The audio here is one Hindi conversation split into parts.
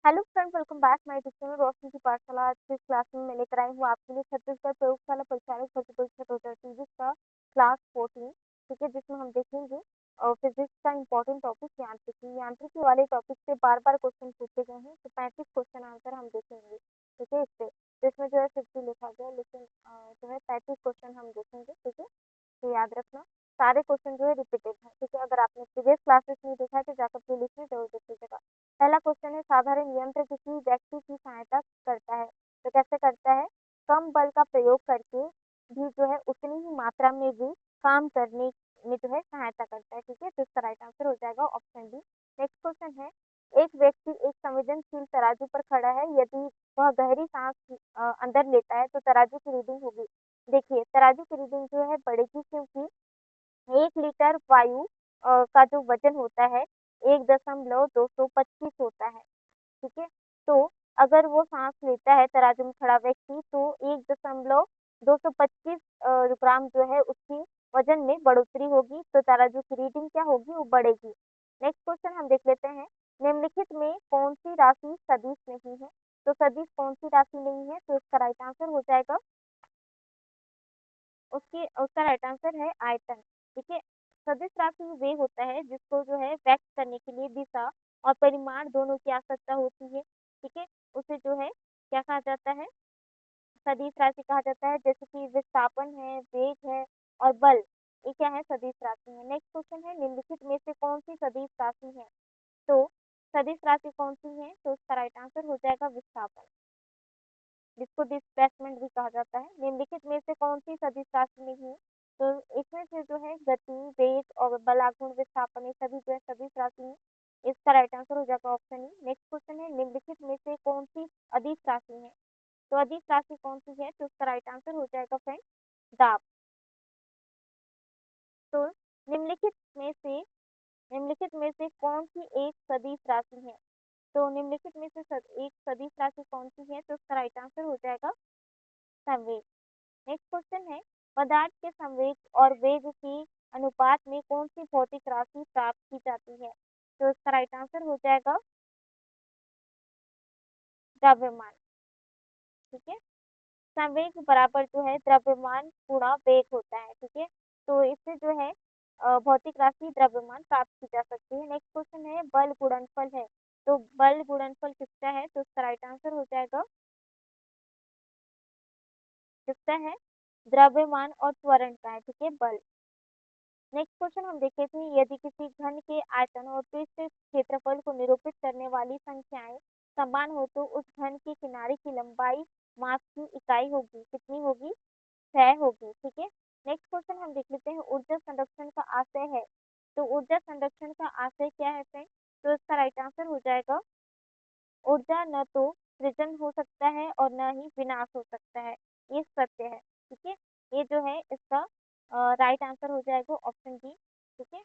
Hello friend, welcome back my tuition में रोशनी की पाठशाला। आज की इस क्लास में मैं लेकर आई हूँ आपके लिए छत्तीसगढ़ प्रयोगशाला परिचालक भर्ती परीक्षा 2023 का क्लास 14। ठीक है, जिसमें हम देखेंगे फिजिक्स का इंपॉर्टेंट टॉपिक यांत्रिकी वाले टॉपिक से बार बार क्वेश्चन पूछे गए हैं, तो 35 क्वेश्चन आंसर हम देखेंगे। ठीक है, इससे तो इसमें जो है 50 लिखा गया, लेकिन जो है 35 क्वेश्चन हम देखेंगे। ठीक है, तो याद रखना सारे क्वेश्चन जो है रिपीटेड है। ठीक है, अगर आपने प्रीवियस क्लासेस नहीं देखा है तो जाकर प्लेलिस्ट में जरूर देख लीजिएगा। पहला क्वेश्चन है, साधारण यंत्र किसी व्यक्ति की सहायता करता है, तो कैसे करता है? कम बल का प्रयोग करके भी जो है उतनी ही मात्रा में भी काम करने में जो है सहायता करता है। ठीक है, तो इसका राइट आंसर हो जाएगा ऑप्शन डी। नेक्स्ट क्वेश्चन है, एक व्यक्ति एक संवेदनशील तराजू पर खड़ा है, यदि वह गहरी सांस अंदर लेता है तो तराजू की रीडिंग होगी। देखिए, तराजू की रीडिंग जो है बढ़ेगी, क्योंकि 1 लीटर वायु का जो वज़न होता है 1.225 होता है। ठीक है? तो अगर वो साँस लेता है तराजू में खड़ा व्यक्ति, तो 1.225 ग्राम जो है उसकी वज़न में बढ़ोतरी होगी, तो तराजू की रीडिंग क्या होगी? वो बढ़ेगी। नेक्स्ट क्वेश्चन हम देख लेते हैं, निम्नलिखित में कौन-सी राशि सदिश नहीं है? तो सदिश कौन-सी राशि नहीं है? तो इसका राइट आंसर हो जाएगा, उसका राइट आंसर है आयतन। ठीक है, सदिश राशि वे होता है जिसको जो है व्यक्त करने के लिए दिशा और परिमाण दोनों की आवश्यकता होती है। ठीक है, उसे जो है क्या कहा जाता है? सदिश राशि कहा जाता है। जैसे कि विस्थापन है, वेग है और बल, ये क्या है? सदिश राशि है। नेक्स्ट क्वेश्चन है, निम्नलिखित में से कौन सी सदिश राशि है? तो सदिश राशि कौन सी है? तो इसका राइट आंसर हो जाएगा विस्थापन, जिसको डिस्प्लेसमेंट भी कहा जाता है। निम्नलिखित में से कौन सी सदिश राशि नहीं है? तो इसमें से जो है गति, वेग और बलाघूर्ण, विस्थापन, ये सभी जो है सदिश राशि है। इसका राइट आंसर हो जाएगा ऑप्शन ई। नेक्स्ट क्वेश्चन है, निम्नलिखित में से कौन सी अदिश राशि है? तो अदिश राशि कौन सी है? तो इसका राइट आंसर हो जाएगा फ्रेंड दाब। तो निम्नलिखित में से निम्नलिखित में से कौन सी एक सदिश राशि है? तो निम्नलिखित में से एक सदिश राशि कौन सी है? तो इसका राइट आंसर हो जाएगा संवेग। नेक्स्ट क्वेश्चन है, पदार्थ के संवेग और वेग के अनुपात में कौन सी भौतिक राशि प्राप्त की जाती है? तो इसका राइट आंसर हो जाएगा द्रव्यमान। ठीक है, संवेग बराबर जो है द्रव्यमान गुणा वेग होता है। ठीक है, तो इससे जो है भौतिक राशि द्रव्यमान प्राप्त की जा सकती है। नेक्स्ट क्वेश्चन है, बल गुणनफल है, तो बल गुणनफल किसका है? तो इसका राइट आंसर हो जाएगा, किसका है? द्रव्यमान और त्वरण का है। ठीक है, बल। नेक्स्ट क्वेश्चन हम देखे थे, यदि किसी घन के आयतन और पृष्ठ क्षेत्रफल को निरूपित करने वाली संख्याएं समान हो तो उस घन के किनारे की लंबाई मास की इकाई होगी, कितनी होगी? 6 होगी। ठीक है, नेक्स्ट क्वेश्चन हम देख लेते हैं, ऊर्जा संरक्षण का आशय है, तो ऊर्जा संरक्षण का आशय क्या है फ्रेंड? तो इसका राइट आंसर हो जाएगा, ऊर्जा न तो सृजन हो सकता है और न ही विनाश हो सकता है, ये सत्य है। ठीक है, ये जो है इसका राइट आंसर हो जाएगा ऑप्शन डी। ठीक है,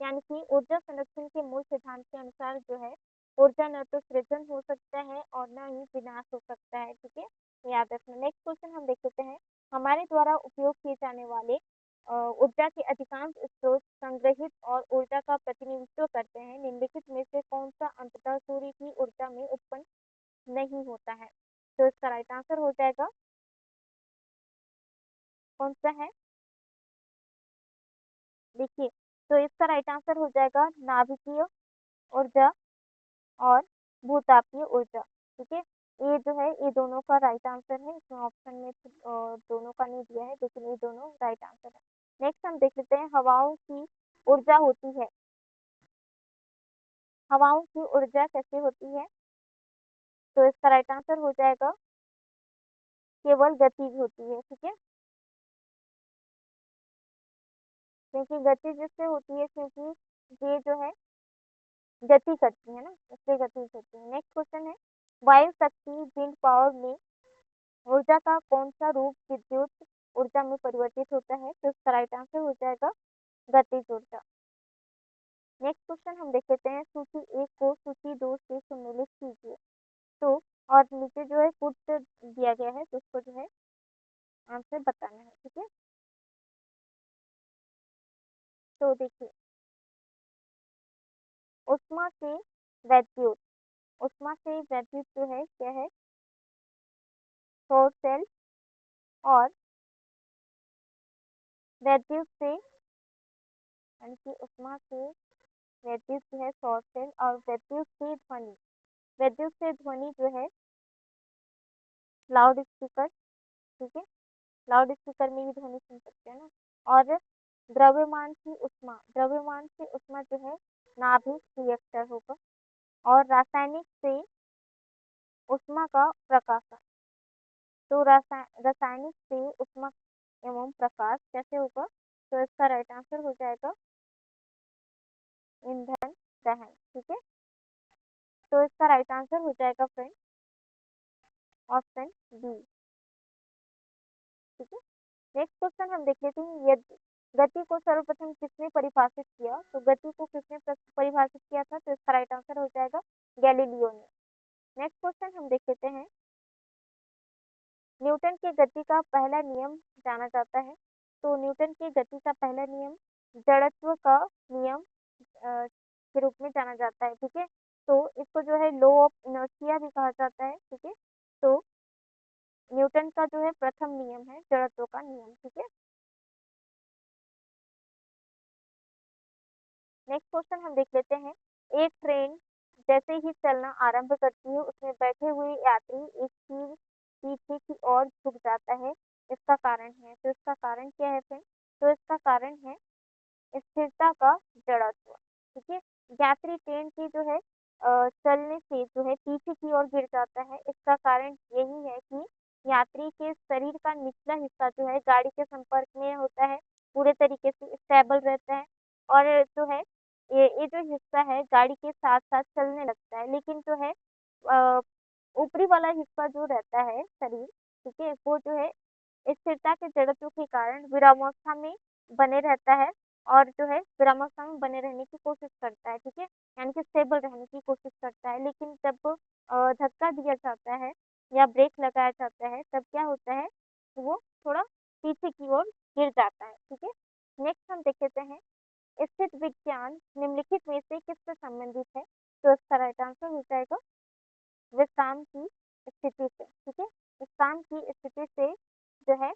यानी कि ऊर्जा संरक्षण के मूल सिद्धांत के अनुसार जो है ऊर्जा न तो सृजन हो सकता है और न ही विनाश हो सकता है। ठीक है, तो याद रखना। नेक्स्ट क्वेश्चन हम देख लेते हैं, हमारे द्वारा उपयोग किए जाने वाले ऊर्जा के अधिकांश स्रोत संग्रहित और ऊर्जा का प्रतिनिधित्व करते हैं, निम्नलिखित में से कौन सा अंततः सूर्य की ऊर्जा में उत्पन्न नहीं होता है? तो इसका राइट आंसर हो जाएगा, कौन सा है? देखिए, तो इसका राइट आंसर हो जाएगा नाभिकीय ऊर्जा और भूतापीय ऊर्जा। ठीक है, ये जो है ये दोनों का राइट आंसर है। इसमें ऑप्शन में दोनों का नहीं दिया है, लेकिन ये दोनों राइट आंसर है। नेक्स्ट हम देख लेते हैं, हवाओं की ऊर्जा होती है, हवाओं की ऊर्जा कैसे होती है? तो इसका राइट आंसर हो जाएगा, केवल गतिज होती है। ठीक है, क्योंकि गति जिससे होती है, क्योंकि ये जो है गति करती है ना, इसलिए गतिज होती है। नेक्स्ट क्वेश्चन है, वायु शक्ति विंड पावर में ऊर्जा का कौन सा रूप विद्युत ऊर्जा में परिवर्तित होता है? तो इसका राइट आंसर हो जाएगा गतिज ऊर्जा। नेक्स्ट क्वेश्चन हम देख लेते हैं, सूची 1 को सूची 2 से सम्मिलित कीजिए। तो और नीचे जो है पुट दिया गया है, तो उसको जो है आंसर बताना है। ठीक है, तो देखिए, उष्मा से वैद्युत, ऊष्मा से विद्युत जो है क्या है, सौर सेल, और विद्युत से यानी कि ऊष्मा से विद्युत जो है सौर सेल, और विद्युत से ध्वनि जो है लाउड स्पीकर, ठीक है, लाउड स्पीकर में ये ध्वनि सुन सकते हैं ना। और द्रव्यमान से ऊष्मा जो है नाभिक रिएक्टर होगा। और रासायनिक से ऊष्मा का प्रकाशन, तो रासायनिक से ऊष्मा एवं प्रकाश कैसे होगा, तो इसका राइट आंसर हो जाएगा ईंधन दहन, ठीक है। तो इसका राइट आंसर हो जाएगा फ्रेंड ऑप्शन बी, ठीक है। नेक्स्ट क्वेश्चन हम देख लेते हैं, यदि गति को सर्वप्रथम किसने परिभाषित किया, तो गति को किसने परिभाषित किया था, तो इसका राइट आंसर हो जाएगा गैलीलियो ने। नेक्स्ट क्वेश्चन हम देख लेते हैं, न्यूटन के गति का पहला नियम जाना जाता है, तो न्यूटन के गति का पहला नियम जड़त्व का नियम के रूप में जाना जाता है, ठीक है। तो इसको जो है लॉ ऑफ इनर्शिया भी कहा जाता है, ठीक है। तो न्यूटन का जो है प्रथम नियम है जड़त्व का नियम, ठीक है। नेक्स्ट क्वेश्चन हम देख लेते हैं, एक ट्रेन जैसे ही चलना आरंभ करती है उसमें बैठे हुए यात्री एक चीज पीछे की ओर झुक जाता है, इसका कारण है, तो इसका कारण क्या है फ्रेंड, तो इसका कारण है स्थिरता का जड़त्व, ठीक है। यात्री ट्रेन की जो है चलने से जो है पीछे की ओर गिर जाता है, इसका कारण यही है कि यात्री के शरीर का निचला हिस्सा जो है गाड़ी के संपर्क में होता है, पूरे तरीके से स्टेबल रहता है, और जो है ये जो हिस्सा है गाड़ी के साथ साथ चलने लगता है, लेकिन जो है अ, ऊपरी वाला हिस्सा जो रहता है शरीर, ठीक है, वो जो है स्थिरता के जड़त्व के कारण विरामावस्था में बने रहता है, और जो है विरामावस्था में बने रहने की कोशिश करता है, ठीक है, यानी कि स्टेबल रहने की कोशिश करता है। लेकिन जब धक्का दिया जाता है या ब्रेक लगाया जाता है तब क्या होता है, वो थोड़ा पीछे की ओर गिर जाता है, ठीक है। नेक्स्ट हम देख लेते हैं, स्थित विज्ञान निम्नलिखित में से किससे संबंधित है, तो इसका राइट आंसर हो जाएगा विश्राम की स्थिति से, ठीक है। विश्राम की स्थिति से जो है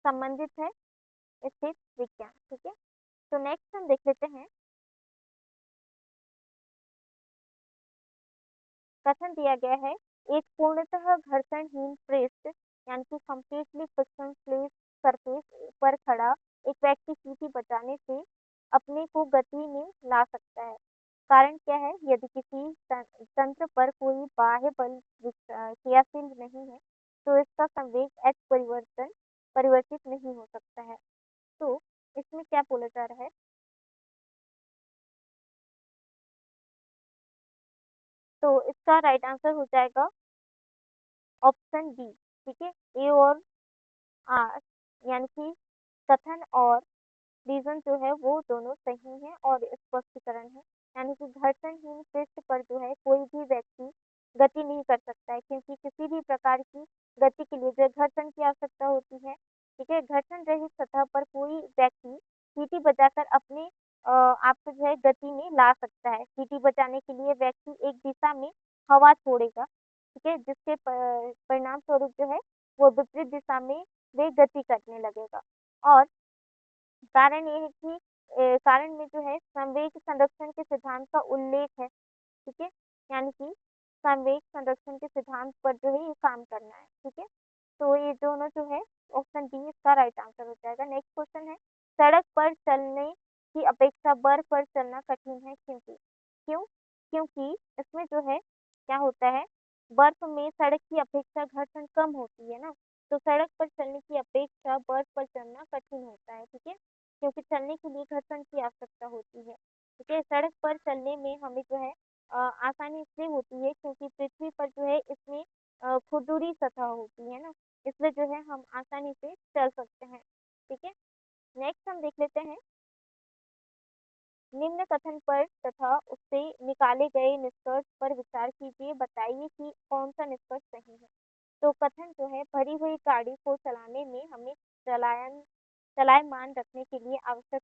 संबंधित है स्थित विज्ञान, ठीक है। तो नेक्स्ट हम देख लेते हैं, कथन दिया गया है, एक पूर्णतः घर्षणहीन पृष्ठ यानी कि कंप्लीटली फ्रिक्शनलेस सरफेस पर खड़ा एक व्यक्ति सीटी बजाने से अपने को गति में ला सकता है, कारण क्या है, यदि किसी तंत्र पर कोई बाह्य बल क्रियाशील नहीं है तो इसका संवेग एच परिवर्तित नहीं हो सकता है। तो इसमें क्या बोला जा रहा है, तो इसका राइट आंसर हो जाएगा ऑप्शन बी, ठीक है। ए और आर यानी कि कथन और रीज़न जो है वो दोनों सही हैं और स्पष्टीकरण है, यानी कि घर्षणहीन पृष्ठ पर जो है कोई भी व्यक्ति गति नहीं कर सकता है, क्योंकि किसी भी प्रकार की गति के लिए जो है घर्षण की आवश्यकता होती है, ठीक है। घर्षण रहित सतह पर कोई व्यक्ति सीटी बजाकर अपने आप को जो है गति में ला सकता है। सीटी बजाने के लिए व्यक्ति एक दिशा में हवा छोड़ेगा, ठीक है, जिसके परिणाम स्वरूप जो है वो विपरीत दिशा में वे गति करने लगेगा। और कारण ये है कि कारण में जो है संवेग संरक्षण के सिद्धांत का उल्लेख है, ठीक है, यानी कि संवेग संरक्षण के सिद्धांत पर जो है ये काम करना है, ठीक है। तो ये दोनों जो है ऑप्शन डी इसका राइट आंसर हो जाएगा। नेक्स्ट क्वेश्चन है, सड़क पर चलने की अपेक्षा बर्फ पर चलना कठिन है, क्यों? क्योंकि इसमें जो है क्या होता है, बर्फ में सड़क की अपेक्षा घर्षण कम होती है ना, तो सड़क पर चलने की अपेक्षा बर्फ पर चलना कठिन होता है, ठीक है, क्योंकि चलने के लिए घर्षण की आवश्यकता होती है, ठीक है। सड़क पर चलने में हमें जो है आसानी इसलिए होती है क्योंकि पृथ्वी पर जो है इसमें खुरदुरी सतह होती है ना, इसलिए जो है हम आसानी से चल सकते हैं, ठीक है। नेक्स्ट हम देख लेते हैं, निम्न कथन पर तथा उससे निकाले गए निष्कर्ष पर विचार कीजिए, बताइए कि कौन सा निष्कर्ष सही है। तो कथन जो है, भरी हुई गाड़ी को चलाने में हमें चलायमान रखने के लिए आवश्यक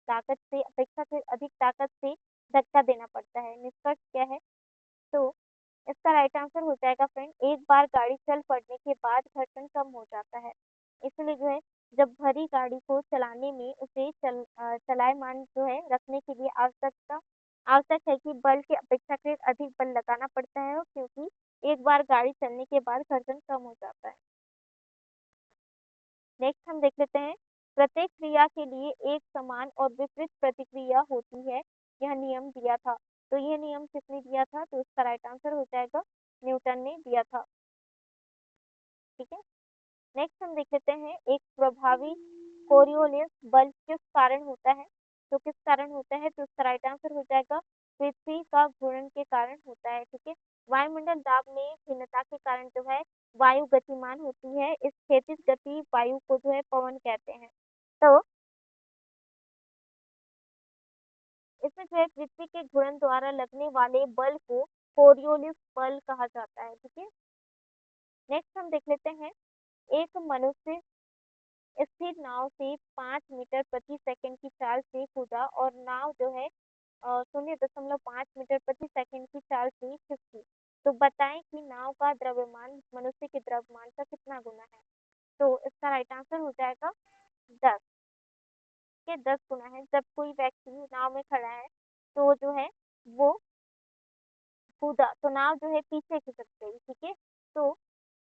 ताकत से अपेक्षाकृत अधिक ताकत से धक्का देना पड़ता है, निष्कर्ष क्या है, तो इसका राइट आंसर हो जाएगा फ्रेंड, एक बार गाड़ी चल पड़ने के बाद घर्षण कम हो जाता है। इसलिए जो है जब भरी गाड़ी को चलाने में उसे चलायमान जो है रखने के लिए आवश्यक है कि बल के अपेक्षाकृत अधिक बल लगाना पड़ता है, क्योंकि एक बार गाड़ी चलने के बाद घर्षण कम हो जाता है। नेक्स्ट हम देख लेते हैं, प्रत्येक क्रिया के लिए एक समान और विपरीत प्रतिक्रिया होती है, यह नियम दिया था। तो यह नियम किसने दिया था? तो इसका राइट आंसर हो जाएगा न्यूटन ने दिया था। ठीक है, नेक्स्ट हम देख लेते हैं, एक प्रभावी कोरियोलिस बल किस कारण होता है? तो किस कारण होता है? तो इसका राइट आंसर हो जाएगा पृथ्वी का घूर्णन के कारण होता है। ठीक है, वायुमंडल दाब में भिन्नता के कारण जो है वायु गतिमान होती है, इस क्षैतिज गति वायु को जो है पवन कहते हैं। तो इसमें जो है पृथ्वी के घूर्णन द्वारा लगने वाले बल को कोरियोलिस बल कहा जाता है। ठीक है, नेक्स्ट हम देख लेते हैं, एक मनुष्य स्थिर नाव से 5 मीटर प्रति सेकंड की चाल से कूदा और नाव जो है 0.5 मीटर प्रति सेकंड की चाल से खिसकी। तो बताएं कि नाव का द्रव्यमान मनुष्य के द्रव्यमान का कितना गुना है? तो इसका राइट आंसर हो जाएगा 10 के 10 गुना है। जब कोई व्यक्ति नाव में खड़ा है तो जो है वो कूदा तो नाव जो है पीछे खिसक गई। ठीक है, तो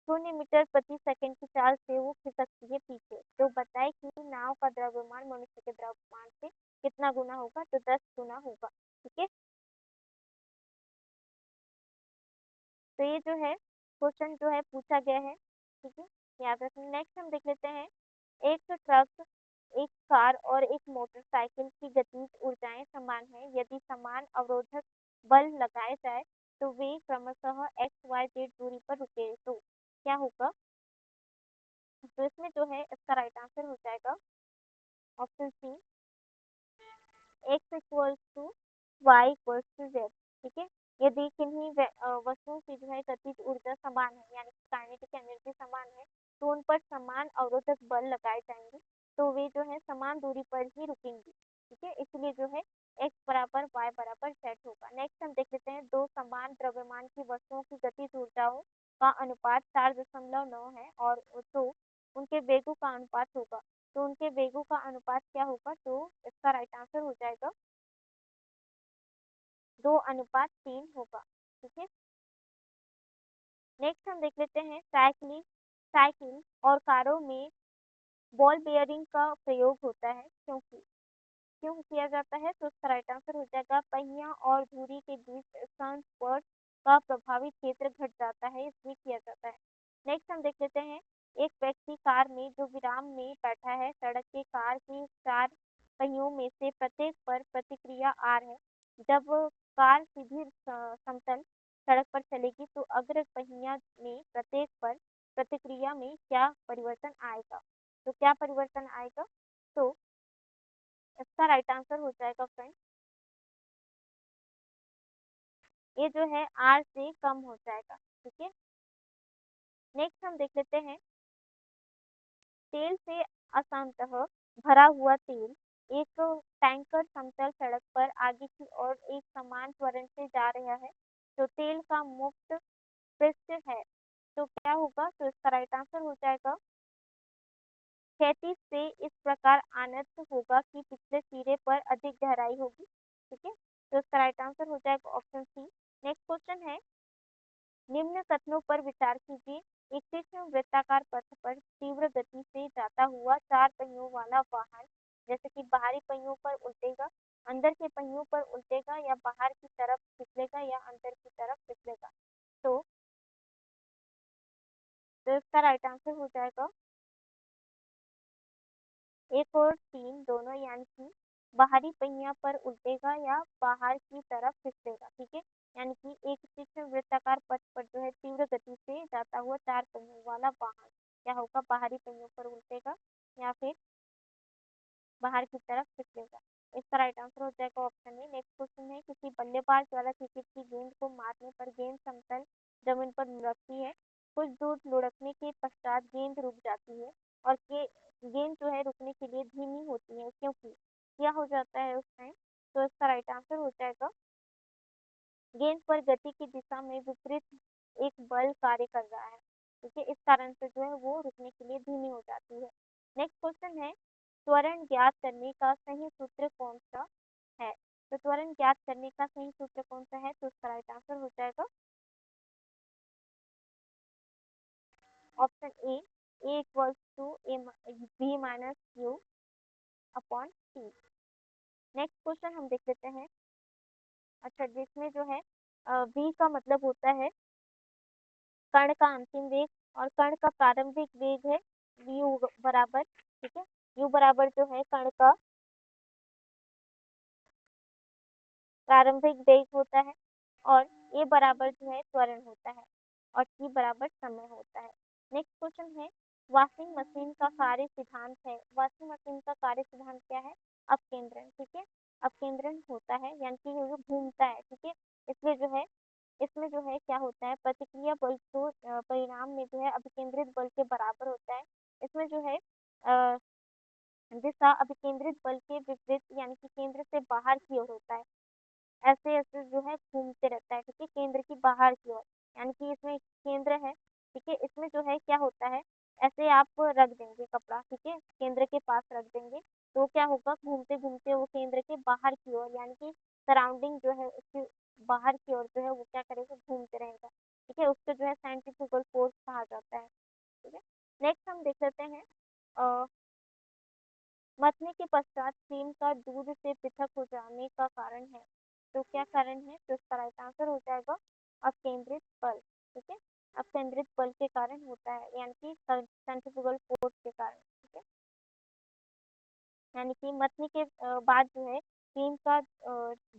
0 मीटर प्रति सेकंड की चाल से वो खिसकती है पीछे। तो बताए कि नाव का द्रव्यमान मनुष्य के द्रव्यमान से कितना गुना होगा? तो 10 गुना होगा। ठीक है, तो ये जो है क्वेश्चन जो है पूछा गया है। ठीक है, याद रखना। नेक्स्ट हम देख लेते हैं, एक ट्रक, एक कार और एक मोटरसाइकिल की गतिज ऊर्जाएं समान है, यदि समान अवरोधक बल लगाए जाए तो वे क्रमशः XYZ दूरी पर रुके, तो क्या होगा? तो इसमें जो है इसका राइट आंसर हो जाएगा option C, x equals to Y equals to Z. ठीक है, यदि किन्हीं वस्तुओं की जो है गतिज ऊर्जा समान है, यानी काइनेटिक एनर्जी समान है, तो उन पर समान अवरोधक बल लगाए जाएंगे, तो वे जो है समान दूरी पर ही रुकेंगी। ठीक है, इसलिए जो है x बराबर y बराबर z होगा। नेक्स्ट हम देख लेते हैं, दो समान द्रव्यमान की वस्तुओं की गतिज ऊर्जाओं का अनुपात 4.9 है और तो उनके वेगों का अनुपात होगा। तो उनके वेगों का अनुपात क्या होगा? तो इसका राइट आंसर हो जाएगा 2:3 होगा। ठीक है, नेक्स्ट हम देख लेते हैं, साइकिल और कारों में बॉल बेयरिंग का प्रयोग होता है, क्यों किया जाता है? तो उसका राइट आंसर हो जाएगा पहिया और धुरी के बीच स्पर्श का प्रभावी क्षेत्र घट जाता है, इसलिए किया जाता है। नेक्स्ट हम देख लेते हैं, एक व्यक्ति कार में जो विराम में बैठा है, सड़क के कार के 4 पहियों में से प्रत्येक पर प्रतिक्रिया R है। जब कार सीधी समतल सड़क पर चलेगी तो अग्र पहिया में प्रत्येक पर प्रतिक्रिया में क्या परिवर्तन आएगा? तो क्या परिवर्तन आएगा? तो इसका राइट आंसर हो जाएगा फ्रेंड, ये जो है R से कम हो जाएगा। ठीक है, नेक्स्ट हम देख लेते हैं, तेल से असंतः भरा हुआ तेल एक टैंकर समतल सड़क पर आगे की ओर एक समान त्वरण से जा रहा है, तो तेल का मुक्त पृष्ठ है, तो क्या होगा? तो इसका राइट आंसर हो जाएगा क्षैतिज से इस प्रकार आनत होगा कि पिछले सिरे पर अधिक गहराई होगी। ठीक है, तो इसका राइट आंसर हो जाएगा ऑप्शन सी। नेक्स्ट क्वेश्चन है, निम्न कथनों पर विचार कीजिए, एक तीक्ष्ण वृत्ताकार पथ पर तीव्र गति से जाता हुआ 4 पहियों वाला वाहन जैसे कि बाहरी पहियों पर उल्टेगा, अंदर के पहियों पर उल्टेगा या बाहर की तरफ फिसलेगा या अंदर की तरफ फिसलेगा। तो इसका राइट आंसर हो जाएगा 1 और 3 दोनों, यानी कि बाहरी पहिया पर उल्टेगा या बाहर की तरफ फिसलेगा। ठीक है, यानी कि एक तीक्ष्ण वृत्ताकार पथ पर जो है तीव्र गति से जाता हुआ 4 पहियों वाला वाहन क्या होगा? बाहरी पहियों पर उल्टेगा या फिर बाहर की तरफ फिसलेगा। इसका राइट आंसर हो जाएगा ऑप्शन ए। नेक्स्ट क्वेश्चन है, किसी बल्लेबाज द्वारा क्रिकेट की गेंद को मारने पर गेंद समतल जमीन पर लुढ़कती है, कुछ दूर लुढ़कने के पश्चात गेंद रुक जाती है और गेंद जो है रुकने के लिए धीमी होती है, क्योंकि क्या हो जाता है उस टाइम? तो इसका राइट आंसर हो जाएगा गेंद पर गति की दिशा में विपरीत एक बल कार्य कर रहा है, ठीक है? इस कारण से जो है वो रुकने के लिए धीमी हो जाती है। नेक्स्ट क्वेश्चन है त्वरण ज्ञात करने का सही सूत्र कौन-सा है? तो त्वरण ज्ञात करने का सही सूत्र कौन-सा है? तो इसका राइट आंसर हो जाएगा option A, A equals to V minus Q upon T। Next question हम देख लेते हैं। अच्छा, जिसमें जो है V का मतलब होता है कण का अंतिम वेग और कण का प्रारंभिक वेग है u बराबर, ठीक है? u बराबर जो है कण का प्रारंभिक वेग होता है और a बराबर जो है त्वरण होता है और t बराबर समय होता है। नेक्स्ट क्वेश्चन है वॉशिंग मशीन का कार्य सिद्धांत है। वॉशिंग मशीन का कार्य सिद्धांत क्या है? अपकेंद्रण, ठीक है? अपकेंद्रण होता है यानी कि ये जो घूमता है, ठीक है? इसलिए जो है इसमें जो है क्या होता है प्रतिक्रिया बल तो परिणाम में जो है अभिकेंद्रित बल के बराबर होता है। इसमें जो है दिशा अभिकेंद्रित बल के विपरीत यानी कि केंद्र से बाहर की ओर होता है। ऐसे-ऐसे जो है घूमते रहता है, ठीक है? केंद्र की बाहर की ओर, यानी कि इसमें केंद्र है, ठीक है? इसमें जो है क्या होता है, ऐसे आप रख देंगे कपड़ा, ठीक है? केंद्र के पास रख देंगे, तो क्या होगा घूमते-घूमते वो केंद्र के बाहर की ओर यानी कि सराउंडिंग जो है उसके बाहर की ओर जो है वो क्या करेगा घूमते रहेगा, ठीक है? उसको जो है सेंट्रीफ्यूगल फोर्स कहा जाता है, ठीक है? नेक्स्ट हम देख लेते हैं अ, मथने के पश्चात क्रीम का दूध से पृथक हो जाने का कारण है। तो क्या कारण है? तो इसका राइट आंसर हो जाएगा अपकेंद्रित बल, ठीक है? अपकेंद्रित बल के कारण होता है यानी कि सेंट्रीफ्यूगल फोर्स के कारण, ठीक है? यानी कि मथने के बाद जो है क्रीम का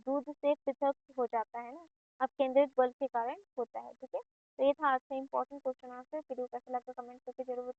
दूध से पृथक हो जाता है ना, अपकेंद्रित बल के कारण होता है, ठीक है? तो ये था आज का इम्पोर्टेंट क्वेश्चन आंसर। वीडियो कैसा लगा कमेंट करके जरूर